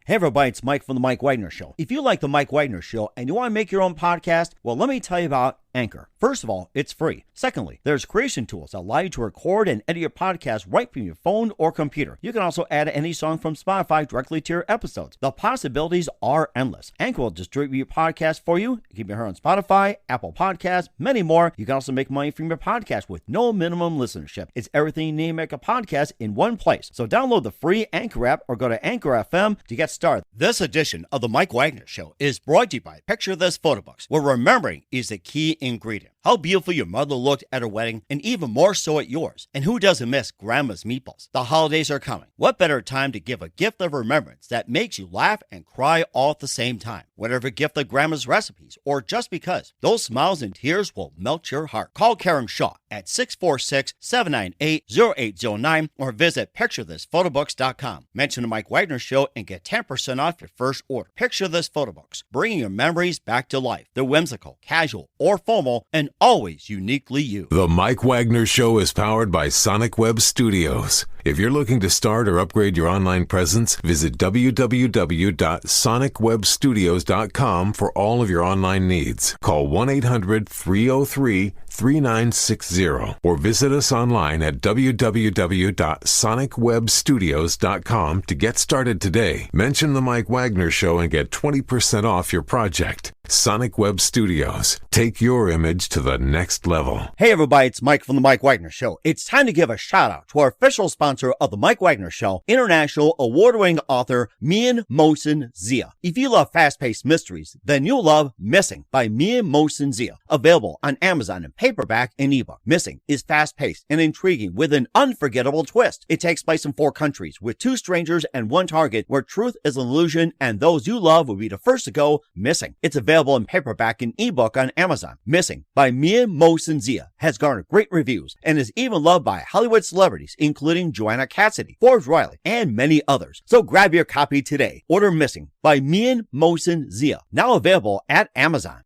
Hey everybody, it's Mike from The Mike Wagner Show. If you like The Mike Wagner Show and you want to make your own podcast, well, let me tell you about Anchor. First of all, it's free. Secondly, there's creation tools that allow you to record and edit your podcast right from your phone or computer. You can also add any song from Spotify directly to your episodes. The possibilities are endless. Anchor will distribute your podcast for you. You can be heard on Spotify, Apple Podcasts, many more. You can also make money from your podcast with no minimum listenership. It's everything you need to make a podcast in one place. So download the free Anchor app or go to Anchor FM to get started. This edition of The Mike Wagner Show is brought to you by Picture This Photo Books, where remembering is the key ingredient. How beautiful your mother looked at her wedding, and even more so at yours. And who doesn't miss Grandma's meatballs? The holidays are coming. What better time to give a gift of remembrance that makes you laugh and cry all at the same time? Whatever gift of Grandma's recipes, or just because, those smiles and tears will melt your heart. Call Karen Shaw at 646-798-0809 or visit PictureThisPhotoBooks.com. Mention the Mike Wagner Show and get 10% off your first order. Picture This Photo Books, bringing your memories back to life. They're whimsical, casual, or formal, and always uniquely you. The Mike Wagner Show is powered by Sonic Web Studios. If you're looking to start or upgrade your online presence, visit www.sonicwebstudios.com for all of your online needs. Call 1-800-303-3960 or visit us online at www.sonicwebstudios.com to get started today. Mention the Mike Wagner Show and get 20% off your project. Sonic Web Studios. Take your image to the next level. Hey everybody, it's Mike from The Mike Wagner Show. It's time to give a shout out to our official sponsor of The Mike Wagner Show, international award-winning author Mian Mohsen Zia. If you love fast-paced mysteries, then you'll love Missing by Mian Mohsen Zia. Available on Amazon in paperback and ebook. Missing is fast-paced and intriguing with an unforgettable twist. It takes place in 4 countries with 2 strangers and 1 target where truth is an illusion and those you love will be the first to go missing. It's available in paperback and ebook on Amazon. Missing by Mian Mohsen Zia has garnered great reviews and is even loved by Hollywood celebrities including Joanna Cassidy, Forbes Riley, and many others. So grab your copy today. Order Missing by Mian Mohsen Zia, now available at Amazon.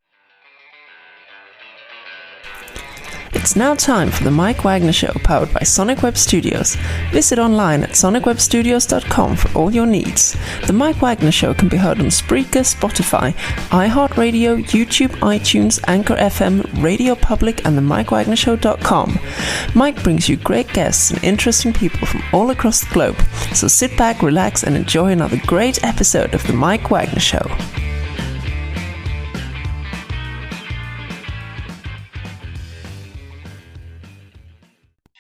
It's now time for the Mike Wagner Show, powered by Sonic Web Studios. Visit online at sonicwebstudios.com for all your needs. The Mike Wagner Show can be heard on Spreaker, Spotify, iHeartRadio, YouTube, iTunes, Anchor FM, Radio Public, and themikewagnershow.com. Mike brings you great guests and interesting people from all across the globe. So sit back, relax, and enjoy another great episode of the Mike Wagner Show.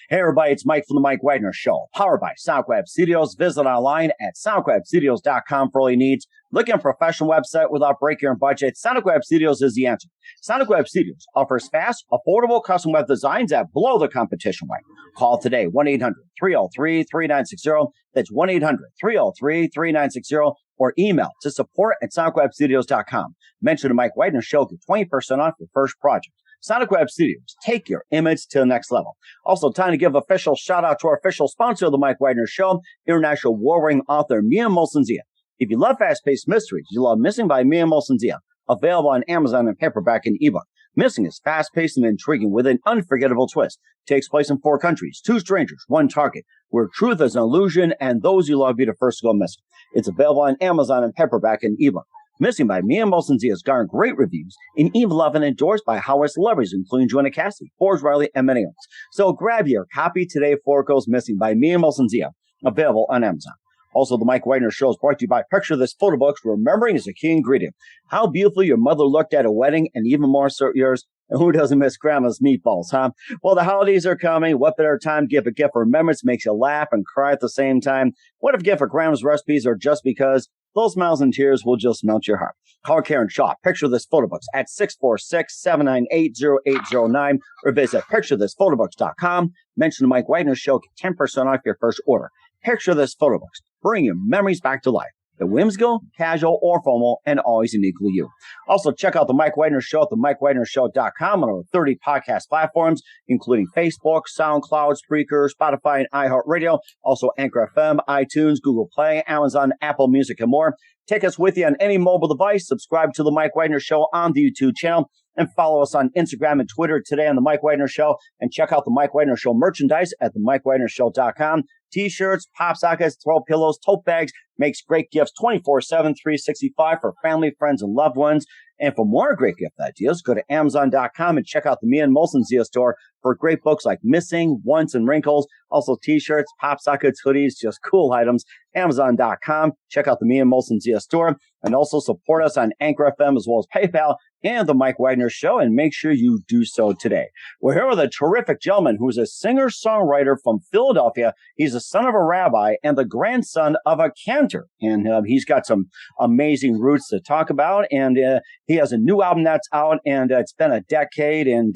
Hey everybody, it's Mike from The Mike Wagner Show, powered by Sonic Web Studios. Visit online at sonicwebstudios.com for all your needs. Looking for a professional website without breaking your budget? Sonic Web Studios is the answer. Sonic Web Studios offers fast, affordable custom web designs that blow the competition away. Call today, 1-800-303-3960. That's 1-800-303-3960. Or email to support@sonicwebstudios.com. Mention the Mike Wagner Show, get 20% off your first project. Sonic Web Studios, take your image to the next level. Also, time to give official shout out to our official sponsor of the Mike Wagner Show, international award-winning author Mian Mohsen Zia. If you love fast-paced mysteries, you love Missing by Mian Mohsen Zia, available on Amazon in paperback and ebook. Missing is fast-paced and intriguing with an unforgettable twist. Takes place in 4 countries, 2 strangers, 1 target, where truth is an illusion and those you love be the first to go missing. It's available on Amazon in paperback and ebook. Missing by Mian Mohsen Zia has garnered great reviews and even loved and endorsed by Hollywood celebrities, including Joanna Cassidy, Forbes Riley, and many others. So grab your copy today before it goes missing by Mian Mohsen Zia, available on Amazon. Also, the Mike Wagner Show is brought to you by Picture This Photo Books, where remembering is a key ingredient. How beautiful your mother looked at a wedding, and even more so yours. And who doesn't miss Grandma's meatballs, huh? Well, the holidays are coming. What better time to give a gift of remembrance makes you laugh and cry at the same time? What if a gift of Grandma's recipes or just because? Those smiles and tears will just melt your heart. Call Karen Shaw, Picture This Photo Books at 646-798-0809 or visit PictureThisPhotoBooks.com. Mention the Mike Wagner Show, get 10% off your first order. Picture This Photo Books, bring your memories back to life. The whimsical, casual, or formal, and always uniquely you. Also, check out the Mike Wagner Show at themikewagnershow.com on over 30 podcast platforms, including Facebook, SoundCloud, Spreaker, Spotify, and iHeartRadio. Also, Anchor FM, iTunes, Google Play, Amazon, Apple Music, and more. Take us with you on any mobile device. Subscribe to the Mike Wagner Show on the YouTube channel. and follow us on Instagram and Twitter today on The Mike Wagner Show, and check out The Mike Wagner Show merchandise at themikewagnershow.com. T-shirts, pop sockets, throw pillows, tote bags, makes great gifts 24/7, 365 for family, friends, and loved ones. And for more great gift ideas, go to Amazon.com and check out the Me and Molson Zia store for great books like Missing, Once, and Wrinkles. Also T-shirts, pop sockets, hoodies, just cool items. Amazon.com. Check out the Me and Molson Zia store. And also support us on Anchor FM as well as PayPal and The Mike Wagner Show. And make sure you do so today. We're here with a terrific gentleman who's a singer-songwriter from Philadelphia. He's the son of a rabbi and the grandson of a cantor. And he's got some amazing roots to talk about. And he has a new album that's out, and it's been a decade. And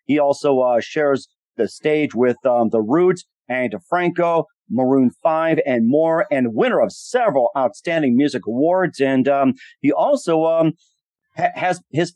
he also shares the stage with The Roots, and DeFranco, Maroon 5, and more, and winner of several outstanding music awards. And he also has his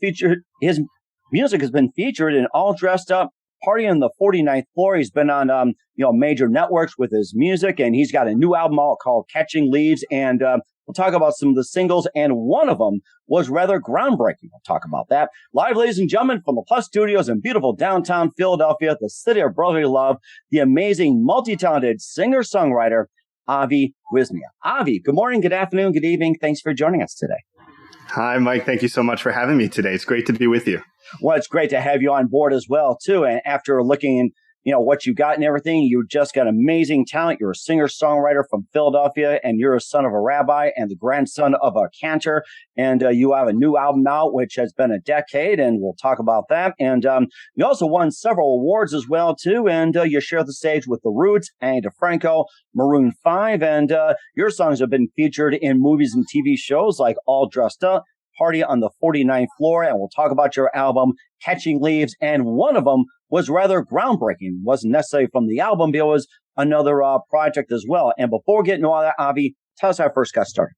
music has been featured in All Dressed Up, Party on the 49th Floor. He's been on major networks with his music, and he's got a new album out called Catching Leaves. And we'll talk about some of the singles, and one of them was rather groundbreaking. We'll talk about that. Live, ladies and gentlemen, from the Plus Studios in beautiful downtown Philadelphia, the city of brotherly love, the amazing, multi-talented singer-songwriter, Avi Wisnia. Avi, good morning, good afternoon, good evening. Thanks for joining us today. Hi, Mike. Thank you so much for having me today. It's great to be with you. Well, it's great to have you on board as well, too. And after looking what you got and everything, you just got amazing talent. You're a singer-songwriter from Philadelphia, and you're a son of a rabbi and the grandson of a cantor. And you have a new album out, which has been a decade, and we'll talk about that. And you also won several awards as well, too. And you share the stage with The Roots and DeFranco, Maroon 5. And your songs have been featured in movies and TV shows like All Dressed Up, Party on the 49th Floor, and we'll talk about your album, Catching Leaves. And one of them was rather groundbreaking. It wasn't necessarily from the album, but it was another project as well. And before getting to all that, Avi, tell us how I first got started.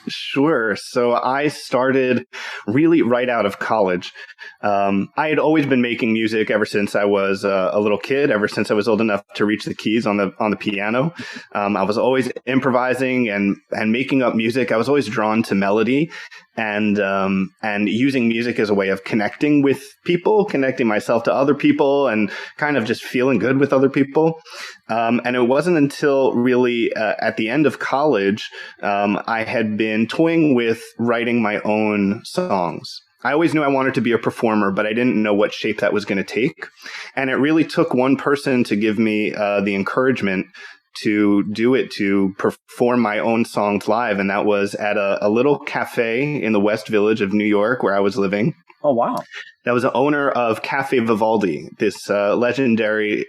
Sure. So I started really right out of college. I had always been making music ever since I was a little kid, ever since I was old enough to reach the keys on the piano. I was always improvising and making up music. I was always drawn to melody and using music as a way of connecting with people, connecting myself to other people, and kind of just feeling good with other people. And it wasn't until really at the end of college, I had been toying with writing my own songs. I always knew I wanted to be a performer, but I didn't know what shape that was going to take. And it really took one person to give me the encouragement to do it, to perform my own songs live. And that was at a little cafe in the West Village of New York where I was living. Oh, wow. That was the owner of Cafe Vivaldi, this legendary,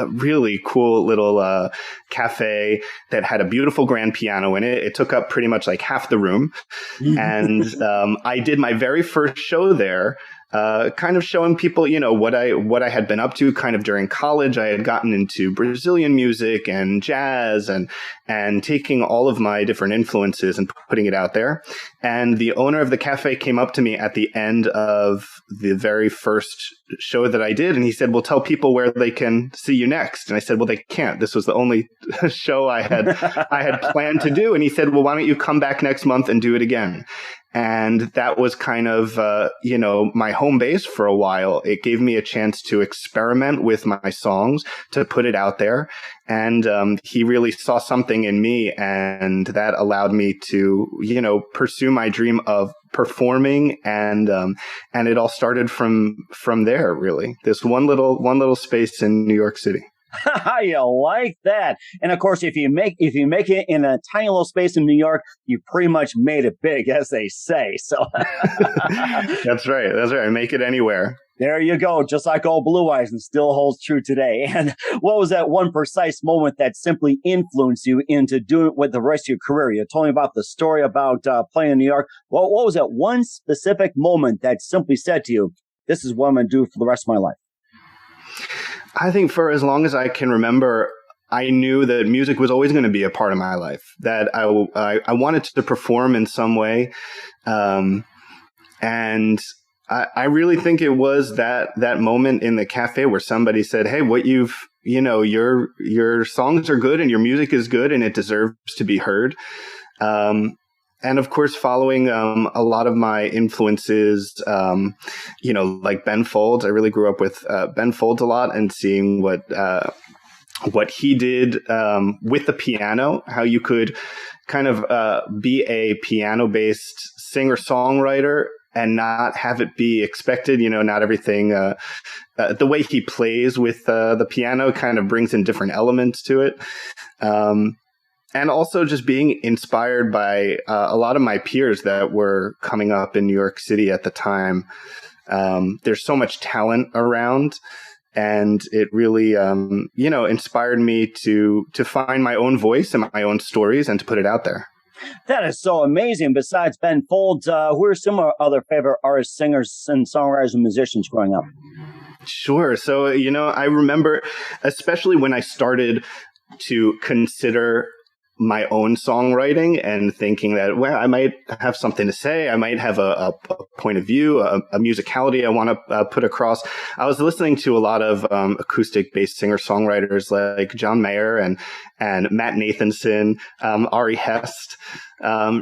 really cool little cafe that had a beautiful grand piano in it. It took up pretty much like half the room. And I did my very first show there, kind of showing people, what I had been up to kind of during college. I had gotten into Brazilian music and jazz and taking all of my different influences and putting it out there. And the owner of the cafe came up to me at the end of the very first show that I did. And he said, well, tell people where they can see you next. And I said, well, they can't. This was the only show I had planned to do. And he said, well, why don't you come back next month and do it again? And that was kind of, my home base for a while. It gave me a chance to experiment with my songs, to put it out there. And he really saw something in me, and that allowed me to, pursue my dream of performing. And it all started from there, really. This one little space in New York City. You like that? And of course, if you make it in a tiny little space in New York, you pretty much made it big, as they say. So That's right. Make it anywhere. There you go. Just like old Blue Eyes, and still holds true today. And what was that one precise moment that simply influenced you into doing it with the rest of your career? You told me about the story about playing in New York. Well, what was that one specific moment that simply said to you, this is what I'm going to do for the rest of my life? I think for as long as I can remember, I knew that music was always going to be a part of my life, that I wanted to perform in some way. And I really think it was that moment in the cafe where somebody said, hey, your songs are good and your music is good and it deserves to be heard. And of course, following a lot of my influences, like Ben Folds. I really grew up with Ben Folds a lot, and seeing what he did with the piano, how you could kind of be a piano-based singer-songwriter and not have it be expected. Not everything. The way he plays with the piano kind of brings in different elements to it. And also just being inspired by a lot of my peers that were coming up in New York City at the time. There's so much talent around, and it really, inspired me to find my own voice and my own stories and to put it out there. That is so amazing. Besides Ben Folds, who are some other favorite artists, singers, and songwriters and musicians growing up? Sure. So, I remember, especially when I started to consider my own songwriting and thinking that, well, I might have something to say. I might have a point of view, a musicality I want to put across. I was listening to a lot of acoustic-based singer-songwriters like John Mayer and Matt Nathanson, Ari Hest,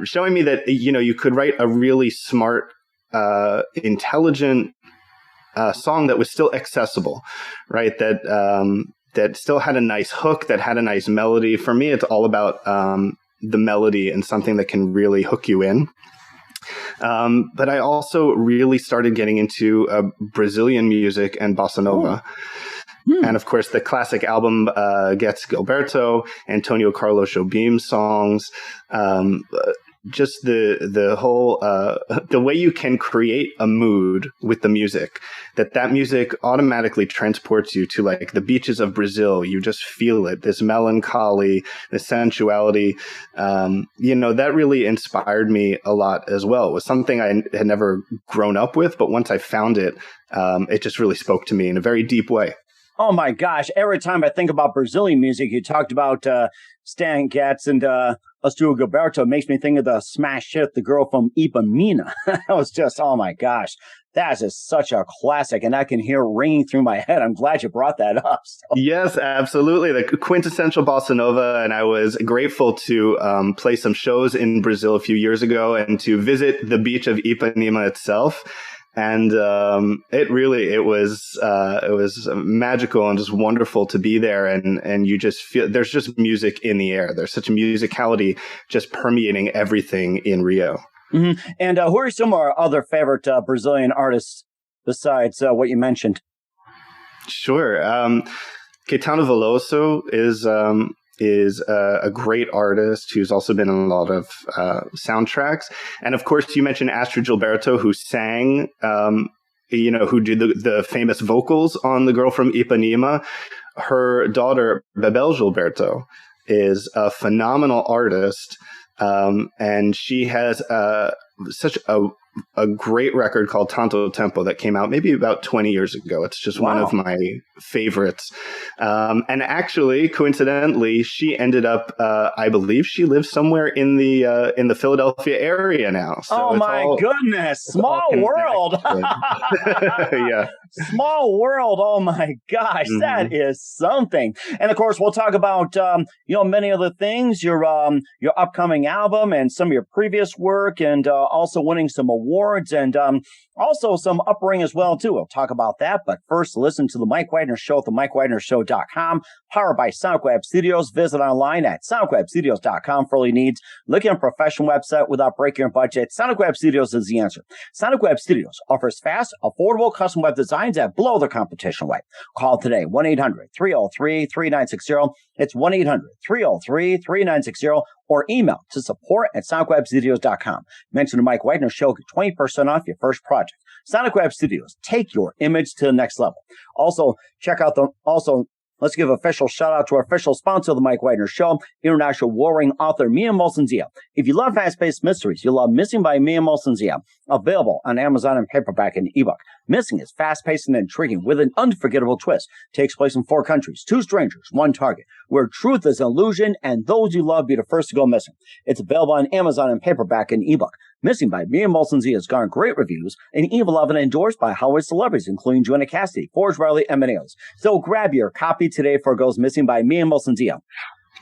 showing me that, you could write a really smart, intelligent song that was still accessible, right? That still had a nice hook, that had a nice melody. For me, it's all about the melody and something that can really hook you in. But I also really started getting into Brazilian music and bossa nova. And of course, the classic album gets Gilberto, Antonio Carlos Jobim's songs. Just the whole the way you can create a mood with the music, that music automatically transports you to like the beaches of Brazil. You just feel it, this melancholy, this sensuality. That really inspired me a lot as well. It was something I had never grown up with, but once I found it, it just really spoke to me in a very deep way. Oh my gosh! Every time I think about Brazilian music, you talked about Stan Getz and Astúrio Gilberto. It makes me think of the smash hit "The Girl from Ipanema." That was just, oh my gosh, that is just such a classic, and I can hear it ringing through my head. I'm glad you brought that up. So. Yes, absolutely, the quintessential bossa nova, and I was grateful to play some shows in Brazil a few years ago and to visit the beach of Ipanema itself. And it was magical and just wonderful to be there. And you just feel there's just music in the air. There's such a musicality just permeating everything in Rio. Mm-hmm. And who are some of our other favorite Brazilian artists besides what you mentioned? Sure. Caetano Veloso is a great artist who's also been in a lot of soundtracks. And of course, you mentioned Astrid Gilberto, who sang, who did the famous vocals on The Girl from Ipanema. Her daughter, Bebel Gilberto, is a phenomenal artist. And she has such a great record called Tanto Tempo that came out maybe about 20 years ago. It's just one of my favorites. And actually, coincidentally, she ended up, I believe she lives somewhere in the Philadelphia area now. So my goodness. Small world. Yeah. Small world. Oh my gosh. Mm-hmm. That is something. And of course, we'll talk about, many other things, your upcoming album and some of your previous work, and also winning some awards, and also some upbringing as well, too. We'll talk about that. But first, listen to The Mike Wagner Show at themikewagnershow.com, powered by Sonic Web Studios. Visit online at sonicwebstudios.com for all your needs. Looking at a professional website without breaking your budget? Sonic Web Studios is the answer. Sonic Web Studios offers fast, affordable custom web designs that blow the competition away. Call today, 1-800-303-3960. It's 1-800-303-3960. Or email to support@sonicwebstudios.com. Mention the Mike Wagner Show, get 20% off your first project. Sonic Web Studios, take your image to the next level. Also, let's give official shout out to our official sponsor of the Mike Wagner Show, international warring author Mia Molson-Zia. If you love fast-paced mysteries, you'll love Missing by Mia Molson-Zia, available on Amazon in paperback and ebook. Missing is fast-paced and intriguing with an unforgettable twist. Takes place in 4 countries, 2 strangers, 1 target, where truth is an illusion and those you love be the first to go missing. It's available on Amazon in paperback and ebook. Missing by Mia Molson-Zia has garnered great reviews and even loved and endorsed by Hollywood celebrities, including Joanna Cassidy, Forrest Riley, and many others. So grab your copy today for it goes Missing by Mia Molson-Zia.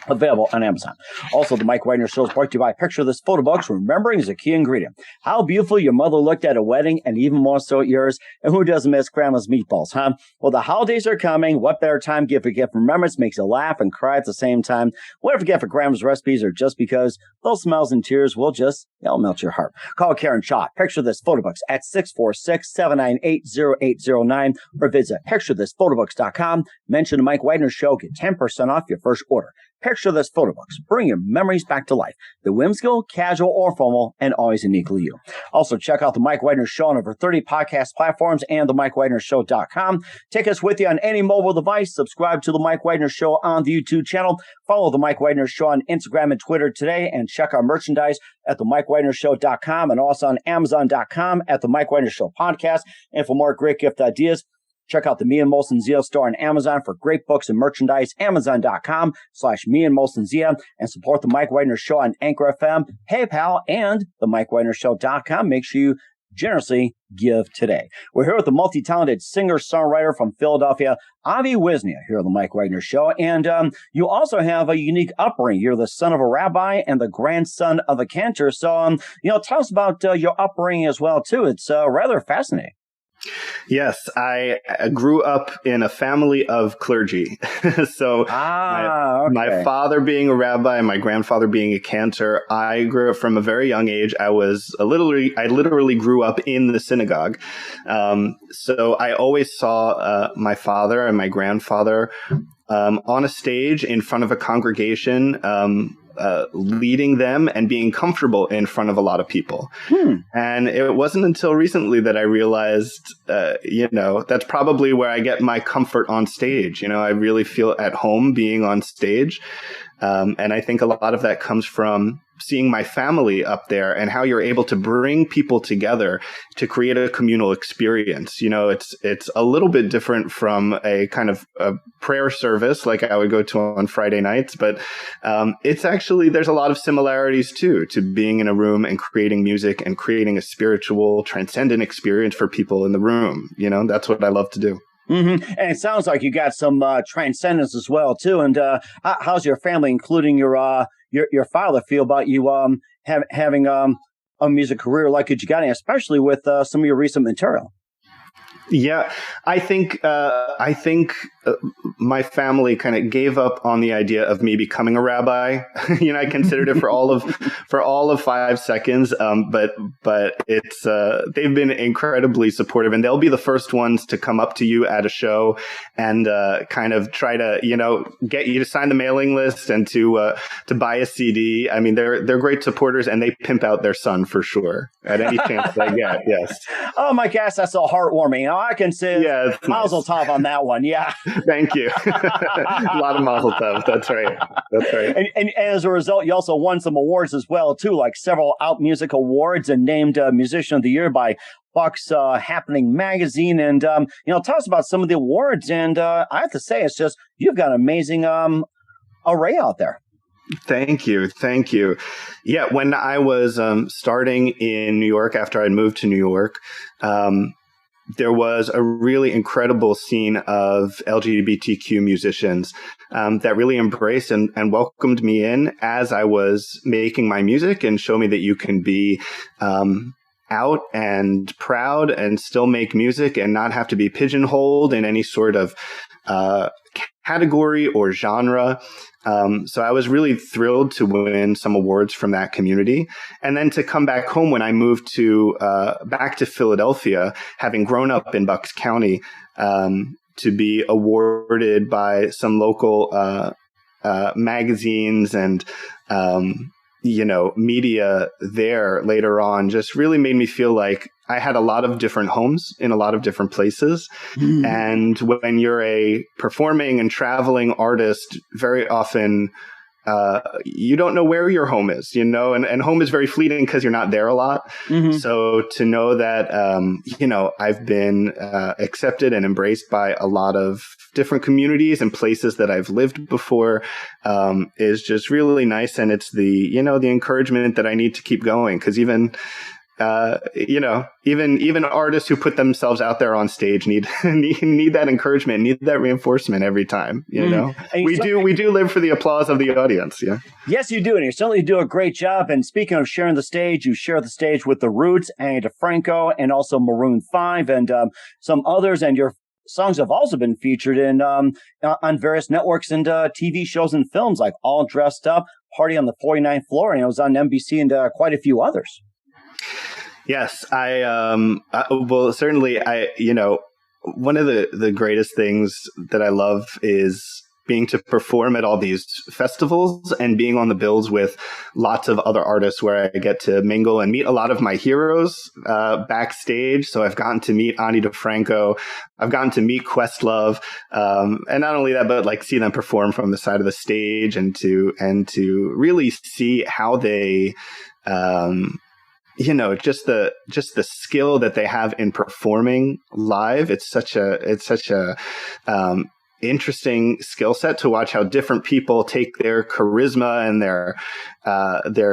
Available on Amazon. Also, the Mike Wagner Show is brought to you by Picture This Photo Books. Remembering is a key ingredient. How beautiful your mother looked at a wedding, and even more so at yours. And who doesn't miss grandma's meatballs, huh? Well, the holidays are coming. What better time to give a gift? Remembrance makes you laugh and cry at the same time. Whatever gift for grandma's recipes, or just because those smiles and tears will just, they'll melt your heart. Call Karen Shaw. Picture This Photo Books at 646-798-0809 or visit picturethissphotobooks.com. Mention the Mike Wagner Show. Get 10% off your first order. Picture This Photo Books. Bring your memories back to life. The whimsical, casual, or formal, and always uniquely you. Also, check out the Mike Wagner Show on over 30 podcast platforms and the MikeWagnerShow.com. Take us with you on any mobile device. Subscribe to the Mike Wagner Show on the YouTube channel. Follow the Mike Wagner Show on Instagram and Twitter today, and check our merchandise at the MikeWagnerShow.com and also on Amazon.com at the Mike Wagner Show podcast. And for more great gift ideas, check out the Me and Molson Zia store on Amazon for great books and merchandise. Amazon.com/Me and Molson Zia, and support the Mike Wagner Show on Anchor FM, PayPal, and the MikeWagnerShow.com. Make sure you generously give today. We're here with the multi-talented singer-songwriter from Philadelphia, Avi Wisnia, here on the Mike Wagner Show. And you also have a unique upbringing. You're the son of a rabbi and the grandson of a cantor. So, tell us about your upbringing as well, too. It's rather fascinating. Yes, I grew up in a family of clergy. So my father being a rabbi and my grandfather being a cantor, I grew up from a very young age. I literally grew up in the synagogue. So I always saw my father and my grandfather on a stage in front of a congregation, leading them and being comfortable in front of a lot of people. And it wasn't until recently that I realized, that's probably where I get my comfort on stage. I really feel at home being on stage. And I think a lot of that comes from seeing my family up there and how you're able to bring people together to create a communal experience. It's a little bit different from a kind of a prayer service like I would go to on Friday nights, but it's actually, there's a lot of similarities too, to being in a room and creating music and creating a spiritual, transcendent experience for people in the room. That's what I love to do. Mm-hmm. And it sounds like you got some transcendence as well, too. And how's your family, including your father, feel about you having a music career like you got, especially with some of your recent material? Yeah, I think my family kind of gave up on the idea of me becoming a rabbi. I considered it for all of 5 seconds. But it's they've been incredibly supportive, and they'll be the first ones to come up to you at a show and kind of try to get you to sign the mailing list and to buy a CD. I mean, they're great supporters, and they pimp out their son for sure at any chance they get. Yes. Oh my gosh, that's so heartwarming. I can say mazel tov on that one. Yeah. Thank you. A lot of mazel tov. That's right. And as a result, you also won some awards as well, too, like several Out Music Awards and named Musician of the Year by Buck's Happening Magazine. And, tell us about some of the awards. And I have to say, it's just, you've got an amazing array out there. Thank you. Yeah, when I was starting in New York, after I'd moved to New York, there was a really incredible scene of LGBTQ musicians that really embraced and welcomed me in as I was making my music and show me that you can be out and proud and still make music and not have to be pigeonholed in any sort of category or genre. So I was really thrilled to win some awards from that community. And then to come back home when I moved back to Philadelphia, having grown up in Bucks County, to be awarded by some local magazines and media there later on just really made me feel like I had a lot of different homes in a lot of different places. And when you're a performing and traveling artist, very often you don't know where your home is, and home is very fleeting because you're not there a lot. So to know that, I've been accepted and embraced by a lot of different communities and places that I've lived before is just really nice. And it's the encouragement that I need to keep going, because even even artists who put themselves out there on stage need that encouragement, need that reinforcement every time. We do live for the applause of the audience. Yeah. Yes, you do, and you certainly do a great job. And speaking of sharing the stage, you share the stage with the Roots, Annie DeFranco, and also Maroon 5, and some others. And your songs have also been featured in on various networks and TV shows and films, like All Dressed Up, Party on the 49th Floor, and it was on NBC and quite a few others. Yes, certainly, one of the greatest things that I love is being to perform at all these festivals and being on the bills with lots of other artists where I get to mingle and meet a lot of my heroes backstage. So I've gotten to meet Ani DeFranco. I've gotten to meet Questlove. And not only that, but like see them perform from the side of the stage and to really see how they, just the skill that they have in performing live. It's such a interesting skill set to watch how different people take their charisma and their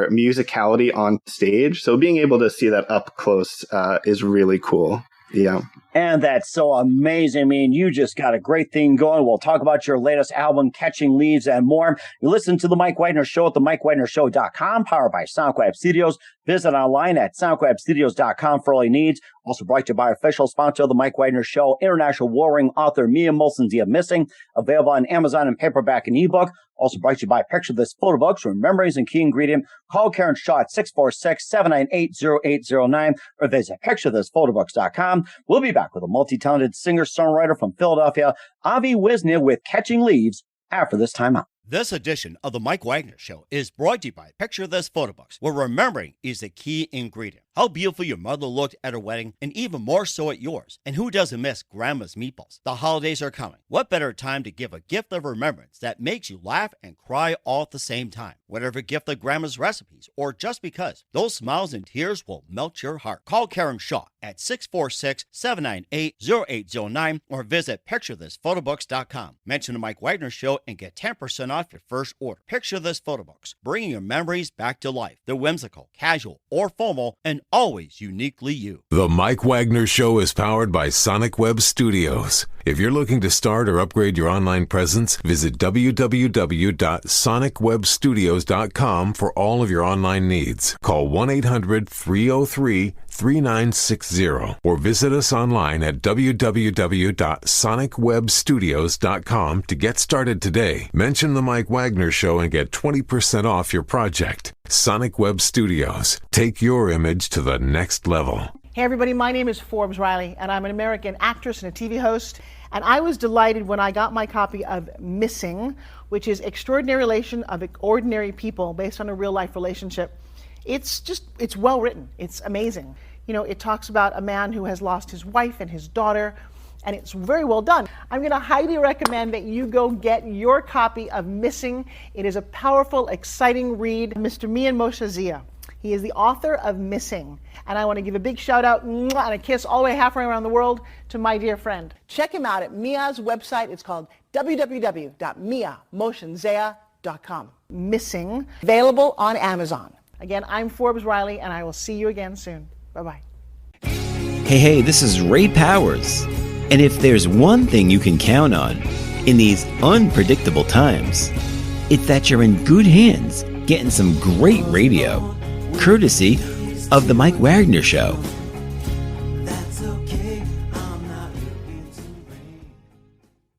musicality on stage. So being able to see that up close is really cool. Yeah. And that's so amazing. I mean, you just got a great thing going. We'll talk about your latest album, Catching Leaves, and more. You listen to The Mike Wagner Show at themikewagnershow.com, powered by SoundCloud Studios. Visit online at soundcloudstudios.com for all your needs. Also brought to you by official sponsor of The Mike Wagner Show, international warring author Mia Molson's The Missing, available on Amazon in paperback and ebook. Also brought to you by Picture This Photo Books from Memories and Key Ingredient. Call Karen Shaw at 646-798-0809 or visit picturethisphotoBooks.com. We'll be back with a multi-talented singer-songwriter from Philadelphia, Avi Wisnia, with Catching Leaves after this time out. This edition of The Mike Wagner Show is brought to you by Picture This Photo Books, where remembering is the key ingredient. How beautiful your mother looked at her wedding, and even more so at yours. And who doesn't miss Grandma's meatballs? The holidays are coming. What better time to give a gift of remembrance that makes you laugh and cry all at the same time? Whatever gift of Grandma's recipes, or just because, those smiles and tears will melt your heart. Call Karen Shaw at 646-798-0809 or visit picturethisphotoBooks.com. Mention the Mike Wagner Show and get 10% off your first order. Picture This Photo Books, bringing your memories back to life. They're whimsical, casual, or formal, and always uniquely you. The Mike Wagner Show is powered by Sonic Web Studios. If you're looking to start or upgrade your online presence, visit www.sonicwebstudios.com for all of your online needs. Call 1-800-303-3960 or visit us online at www.sonicwebstudios.com to get started today. Mention the Mike Wagner Show and get 20% off your project. Sonic Web Studios. Take your image to the next level. Hey everybody, my name is Forbes Riley, and I'm an American actress and a TV host. And I was delighted when I got my copy of Missing, which is Extraordinary Relation of Ordinary People based on a real life relationship. It's well written. It's amazing. It talks about a man who has lost his wife and his daughter, and it's very well done. I'm going to highly recommend that you go get your copy of Missing. It is a powerful, exciting read. Mr. Mian Moshe Zia. He is the author of Missing. And I want to give a big shout out and a kiss all the way halfway around the world to my dear friend. Check him out at Mia's website. It's called www.miamoshenzea.com. Missing, available on Amazon. Again, I'm Forbes Riley, and I will see you again soon. Bye-bye. Hey, this is Ray Powers. And if there's one thing you can count on in these unpredictable times, it's that you're in good hands getting some great radio, courtesy of The Mike Wagner Show.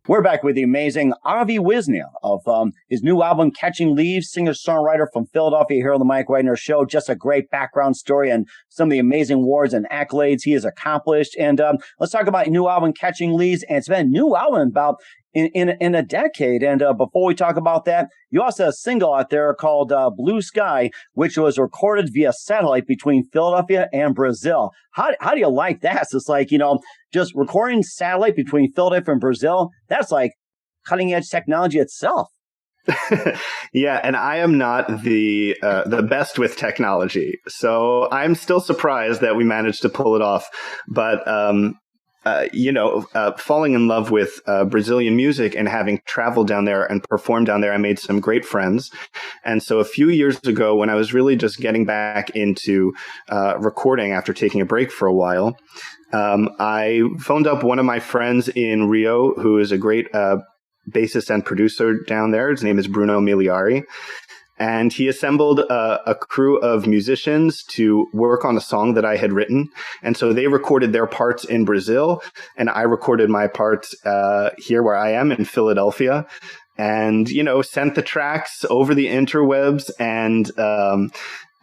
We're back with the amazing Avi Wisnia of his new album, Catching Leaves, singer-songwriter from Philadelphia here on the Mike Wagner Show. Just a great background story and some of the amazing awards and accolades he has accomplished. And let's talk about your new album, Catching Leaves. And it's been a new album about in a decade. And before we talk about that, you also have a single out there called Blue Sky, which was recorded via satellite between Philadelphia and Brazil. How do you like that? So it's like, just recording satellite between Philadelphia and Brazil. That's like cutting edge technology itself. Yeah, and I am not the best with technology, so I'm still surprised that we managed to pull it off. But falling in love with Brazilian music and having traveled down there and performed down there, I made some great friends. And so a few years ago, when I was really just getting back into recording after taking a break for a while, I phoned up one of my friends in Rio, who is a great bassist and producer down there. His name is Bruno Miliari. And he assembled a crew of musicians to work on a song that I had written. And so they recorded their parts in Brazil, and I recorded my parts here where I am in Philadelphia. And, sent the tracks over the interwebs,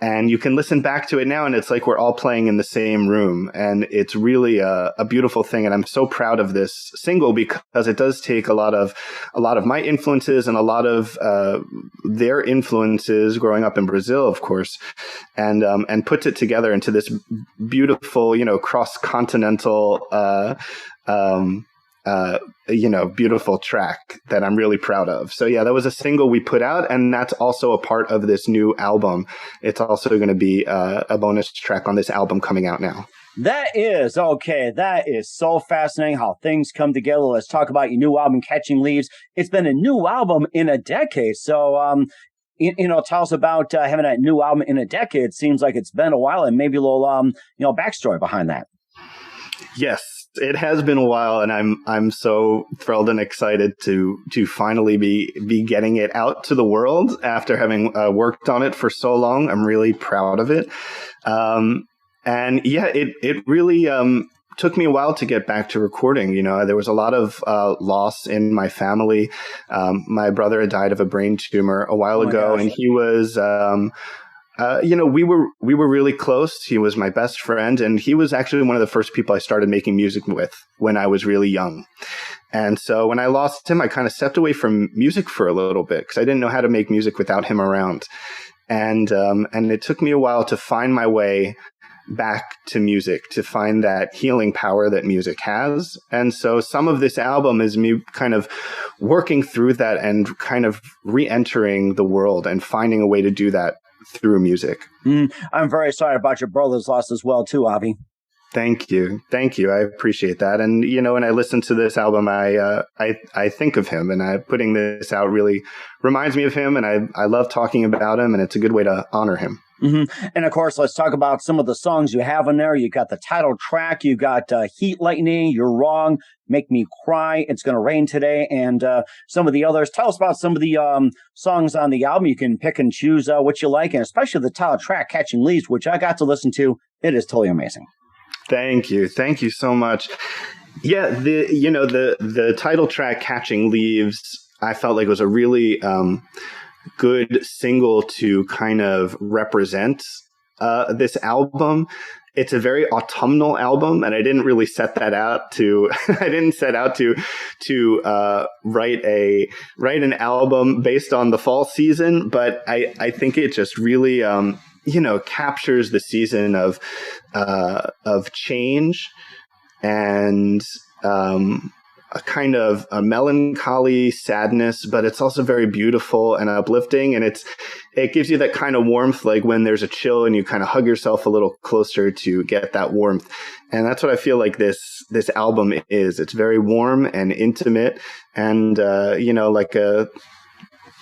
and you can listen back to it now, and it's like we're all playing in the same room. And it's really a beautiful thing. And I'm so proud of this single because it does take a lot of my influences and a lot of their influences growing up in Brazil, of course, and puts it together into this beautiful, cross-continental beautiful track that I'm really proud of. So yeah, that was a single we put out, and that's also a part of this new album. It's also going to be a bonus track on this album coming out now. That is so fascinating how things come together. Let's talk about your new album, Catching Leaves. It's been a new album in a decade. So, tell us about having a new album in a decade. It seems like it's been a while, and maybe a little, backstory behind that. Yes. It has been a while, and I'm so thrilled and excited to finally be getting it out to the world after having worked on it for so long. I'm really proud of it. And yeah, it really took me a while to get back to recording. There was a lot of loss in my family. My brother had died of a brain tumor a while ago, and he was we were really close. He was my best friend, and he was actually one of the first people I started making music with when I was really young. And so when I lost him, I kind of stepped away from music for a little bit because I didn't know how to make music without him around. And it took me a while to find my way back to music, to find that healing power that music has. And so some of this album is me kind of working through that and kind of re-entering the world and finding a way to do that through music. I'm very sorry about your brother's loss as well, too, Avi. Thank you. I appreciate that. And, when I listen to this album, I think of him, and putting this out really reminds me of him. And I love talking about him, and it's a good way to honor him. Mm-hmm. And of course, let's talk about some of the songs you have in there. You got the title track, you got Heat Lightning, You're Wrong, Make Me Cry, It's Gonna Rain Today, and some of the others. Tell us about some of the songs on the album. You can pick and choose what you like, and especially the title track, Catching Leaves, which I got to listen to. It is totally amazing. Thank you so much. Yeah, the title track, Catching Leaves, I felt like was a really good single to kind of represent this album. It's a very autumnal album, and I didn't really set that out to. I didn't set out to write an album based on the fall season, but I think it just really captures the season of change and a kind of a melancholy sadness, but it's also very beautiful and uplifting. And it gives you that kind of warmth, like when there's a chill and you kind of hug yourself a little closer to get that warmth. And that's what I feel like this album is. It's very warm and intimate and, like a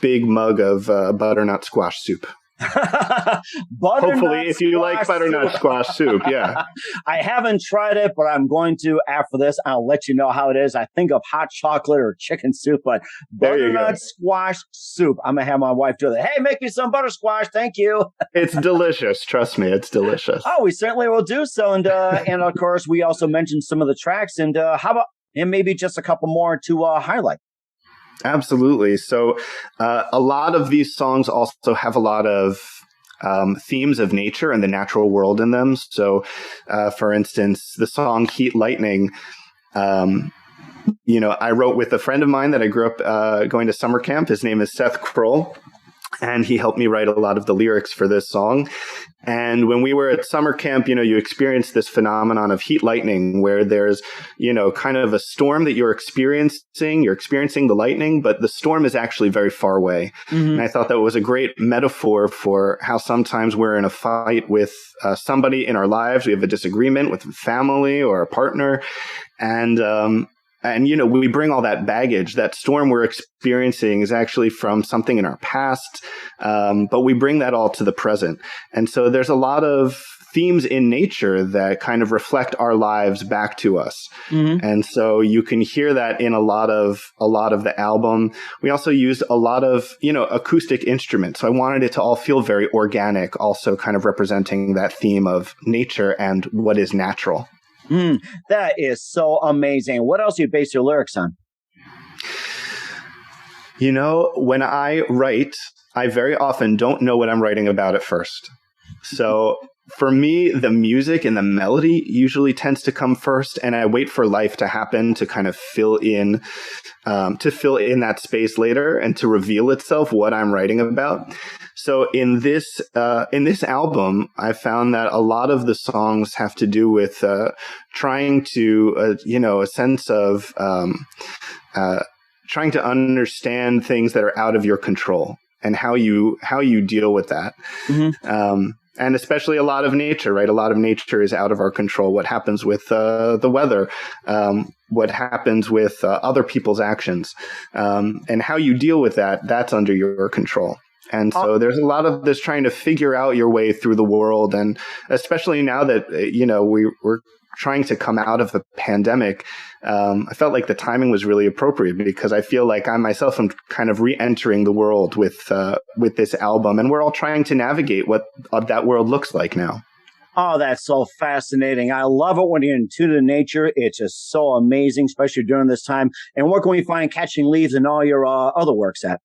big mug of butternut squash soup. Hopefully, if you like butternut squash soup, yeah. I haven't tried it, but I'm going to after this. I'll let you know how it is. I think of hot chocolate or chicken soup, but butternut squash soup. I'm gonna have my wife do that. Hey, make me some butter squash, thank you. It's delicious. Trust me, it's delicious. Oh, we certainly will do so. And and of course, we also mentioned some of the tracks. And how about maybe just a couple more to highlight? Absolutely. So a lot of these songs also have a lot of themes of nature and the natural world in them. So, for instance, the song Heat Lightning, I wrote with a friend of mine that I grew up going to summer camp. His name is Seth Kroll. And he helped me write a lot of the lyrics for this song. And when we were at summer camp, you experience this phenomenon of heat lightning where there's, kind of a storm that you're experiencing the lightning, but the storm is actually very far away. Mm-hmm. And I thought that was a great metaphor for how sometimes we're in a fight with somebody in our lives. We have a disagreement with family or a partner. And, we bring all that baggage. That storm we're experiencing is actually from something in our past, but we bring that all to the present. And so there's a lot of themes in nature that kind of reflect our lives back to us. Mm-hmm. And so you can hear that in a lot of the album. We also used a lot of, acoustic instruments. So I wanted it to all feel very organic, also kind of representing that theme of nature and what is natural. That is so amazing. What else do you base your lyrics on? When I write, I very often don't know what I'm writing about at first. So for me, the music and the melody usually tends to come first, and I wait for life to happen to kind of fill in that space later and to reveal itself what I'm writing about. So in this album, I found that a lot of the songs have to do with trying to, a sense of trying to understand things that are out of your control and how you deal with that. Mm-hmm. And especially a lot of nature, right? A lot of nature is out of our control. What happens with the weather, what happens with other people's actions, and how you deal with that, that's under your control. And so there's a lot of this trying to figure out your way through the world. And especially now that, we're trying to come out of the pandemic, I felt like the timing was really appropriate because I feel like I myself am kind of re-entering the world with this album. And we're all trying to navigate what that world looks like now. Oh, that's so fascinating. I love it when you're in tune to nature. It's just so amazing, especially during this time. And where can we find Catching Leaves and all your other works at?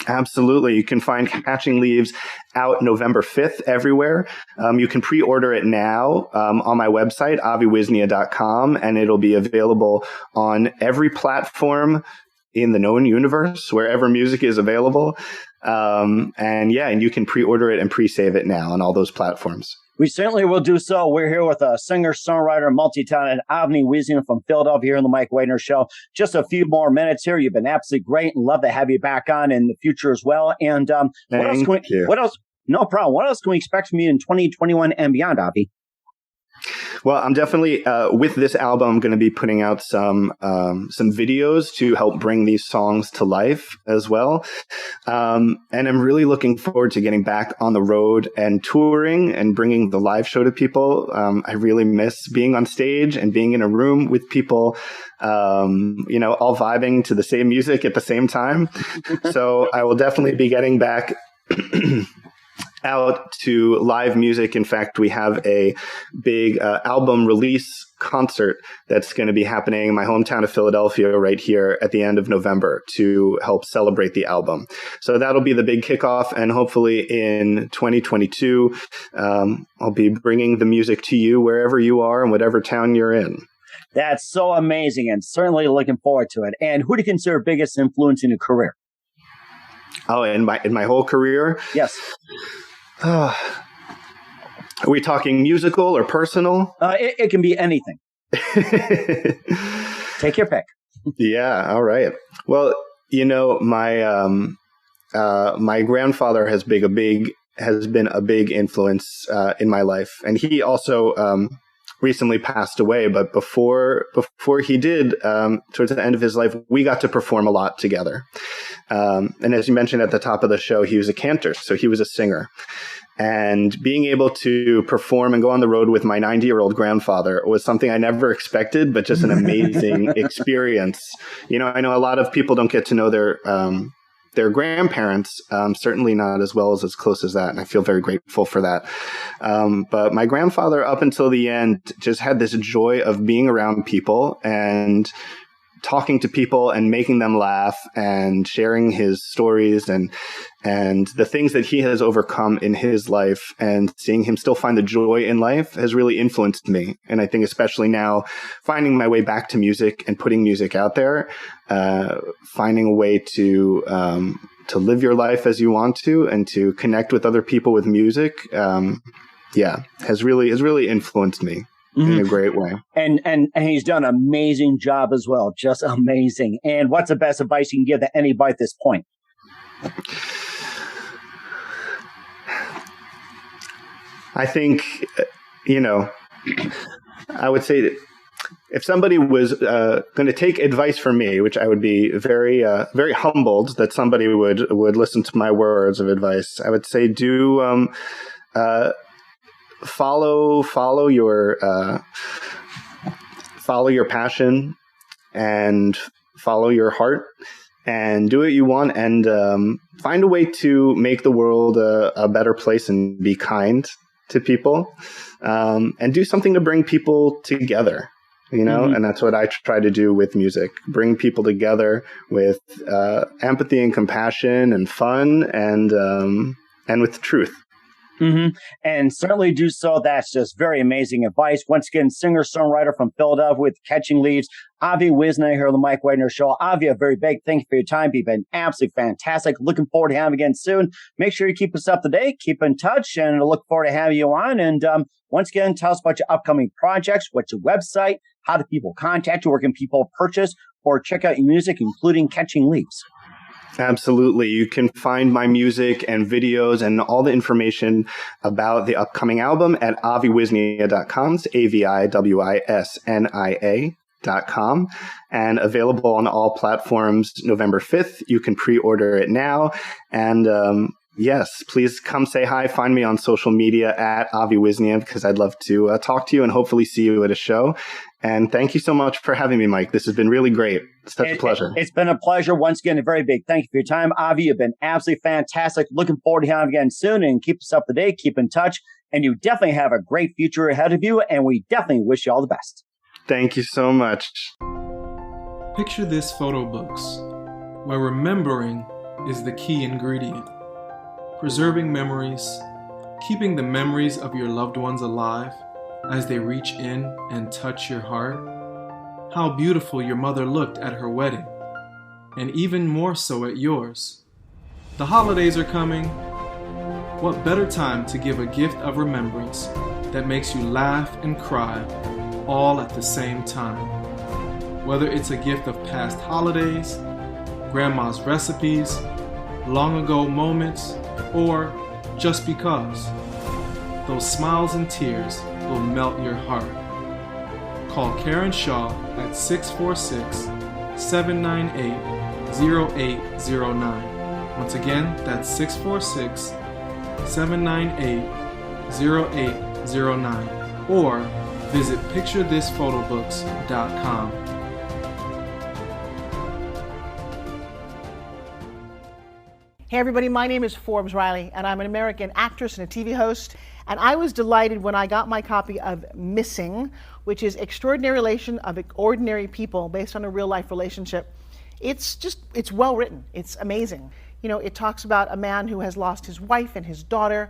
Absolutely. You can find Catching Leaves out November 5th everywhere. You can pre-order it now on my website, aviwisnia.com, and it'll be available on every platform in the known universe, wherever music is available. And you can pre-order it and pre-save it now on all those platforms. We certainly will do so. We're here with a singer, songwriter, multi-talented Avi Wisnia from Philadelphia here on the Mike Wagner Show. Just a few more minutes here. You've been absolutely great and love to have you back on in the future as well. And what else? No problem. What else can we expect from you in 2021 and beyond, Avi? Well, I'm definitely, with this album, going to be putting out some videos to help bring these songs to life as well. And I'm really looking forward to getting back on the road and touring and bringing the live show to people. I really miss being on stage and being in a room with people, all vibing to the same music at the same time. So I will definitely be getting back out to live music. In fact, we have a big album release concert that's going to be happening in my hometown of Philadelphia right here at the end of November to help celebrate the album. So that'll be the big kickoff. And hopefully in 2022, I'll be bringing the music to you wherever you are and whatever town you're in. That's so amazing and certainly looking forward to it. And who do you consider biggest influence in your career? Oh, in my whole career? Yes. Are we talking musical or personal? It can be anything. Take your pick. Yeah. All right. Well, my grandfather has been a big influence in my life, and he also recently passed away. But before he did, towards the end of his life, we got to perform a lot together. And as you mentioned at the top of the show, he was a cantor, so he was a singer. And being able to perform and go on the road with my 90-year-old grandfather was something I never expected, but just an amazing experience. I know a lot of people don't get to know their grandparents, certainly not as well as close as that. And I feel very grateful for that. But my grandfather, up until the end, just had this joy of being around people and talking to people and making them laugh and sharing his stories and the things that he has overcome in his life, and seeing him still find the joy in life has really influenced me. And I think especially now, finding my way back to music and putting music out there, finding a way to live your life as you want to and to connect with other people with music, has really influenced me in a great way. And he's done an amazing job as well. Just amazing. And what's the best advice you can give to anybody at this point? I think, I would say that if somebody was going to take advice from me, which I would be very, very humbled that somebody would listen to my words of advice, I would say do follow your passion and follow your heart and do what you want and find a way to make the world a better place and be kind to people and do something to bring people together. And that's what I try to do with music, bring people together with empathy and compassion and fun and with truth. And certainly do so. That's just very amazing advice. Once again, singer-songwriter from Philadelphia with Catching Leaves, Avi Wisnia here on the Mike Wagner Show. Avi, a very big thank you for your time. You've been absolutely fantastic. Looking forward to having you again soon. Make sure you keep us up to date, keep in touch, and I look forward to having you on. And once again, tell us about your upcoming projects. What's your website? How do people contact you? Where can people purchase or check out your music, including Catching Leaves? Absolutely. You can find my music and videos and all the information about the upcoming album at aviwisnia.com. It's AVIWISNIA.com, and available on all platforms November 5th. You can pre-order it now. And yes, please come say hi. Find me on social media at Avi Wisnia because I'd love to talk to you and hopefully see you at a show. And thank you so much for having me, Mike. This has been really great. Such a pleasure. It's been a pleasure. Once again, a very big thank you for your time, Avi. You've been absolutely fantastic. Looking forward to having you again soon and keep us up to date. Keep in touch. And you definitely have a great future ahead of you. And we definitely wish you all the best. Thank you so much. Picture this photo books, where remembering is the key ingredient. Preserving memories, keeping the memories of your loved ones alive as they reach in and touch your heart. How beautiful your mother looked at her wedding, and even more so at yours. The holidays are coming. What better time to give a gift of remembrance that makes you laugh and cry all at the same time? Whether it's a gift of past holidays, grandma's recipes, long ago moments, or just because, those smiles and tears will melt your heart. Call Karen Shaw at 646-798-0809. Once again, that's 646-798-0809. Or visit picturethisphotobooks.com. Hey everybody, my name is Forbes Riley, and I'm an American actress and a TV host. And I was delighted when I got my copy of Missing, which is Extraordinary Relation of Ordinary People based on a real life relationship. It's well written. It's amazing. It talks about a man who has lost his wife and his daughter,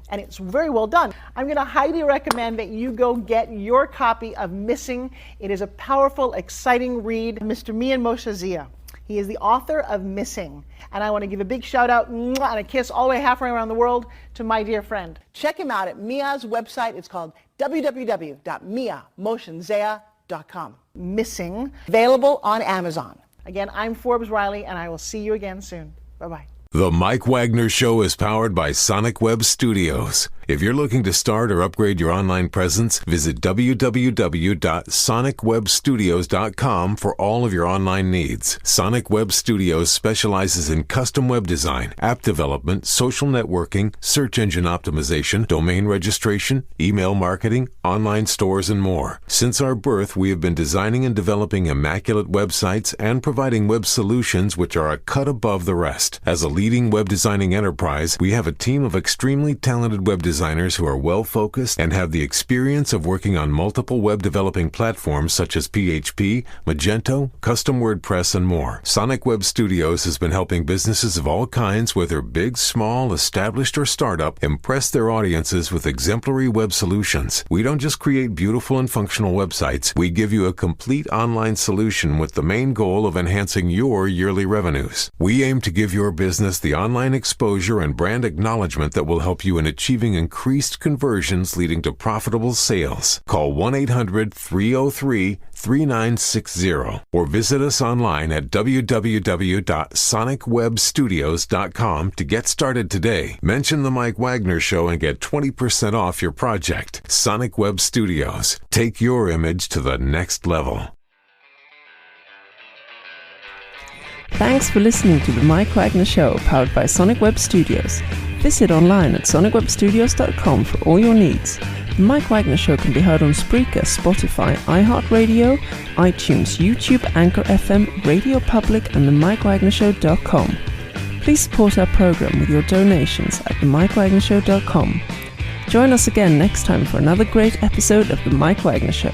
and it's very well done. I'm going to highly recommend that you go get your copy of Missing. It is a powerful, exciting read. Mr. Mian Moshe Zia. He is the author of Missing. And I want to give a big shout out and a kiss all the way halfway around the world to my dear friend. Check him out at Mia's website. It's called www.miamoshenzea.com. Missing, available on Amazon. Again, I'm Forbes Riley, and I will see you again soon. Bye-bye. The Mike Wagner Show is powered by Sonic Web Studios. If you're looking to start or upgrade your online presence, visit www.sonicwebstudios.com for all of your online needs. Sonic Web Studios specializes in custom web design, app development, social networking, search engine optimization, domain registration, email marketing, online stores, and more. Since our birth, we have been designing and developing immaculate websites and providing web solutions which are a cut above the rest. As a leading web designing enterprise, we have a team of extremely talented web designers designers who are well-focused and have the experience of working on multiple web developing platforms such as PHP, Magento, custom WordPress, and more. Sonic Web Studios has been helping businesses of all kinds, whether big, small, established, or startup, impress their audiences with exemplary web solutions. We don't just create beautiful and functional websites. We give you a complete online solution with the main goal of enhancing your yearly revenues. We aim to give your business the online exposure and brand acknowledgement that will help you in achieving increased conversions leading to profitable sales. Call 1-800-303-3960 or visit us online at www.sonicwebstudios.com to get started today. Mention The Mike Wagner Show and get 20% off your project. Sonic Web Studios. Take your image to the next level. Thanks for listening to The Mike Wagner Show, powered by Sonic Web Studios. Visit online at sonicwebstudios.com for all your needs. The Mike Wagner Show can be heard on Spreaker, Spotify, iHeartRadio, iTunes, YouTube, Anchor FM, Radio Public, and themikewagnershow.com. Please support our program with your donations at themikewagnershow.com. Join us again next time for another great episode of The Mike Wagner Show.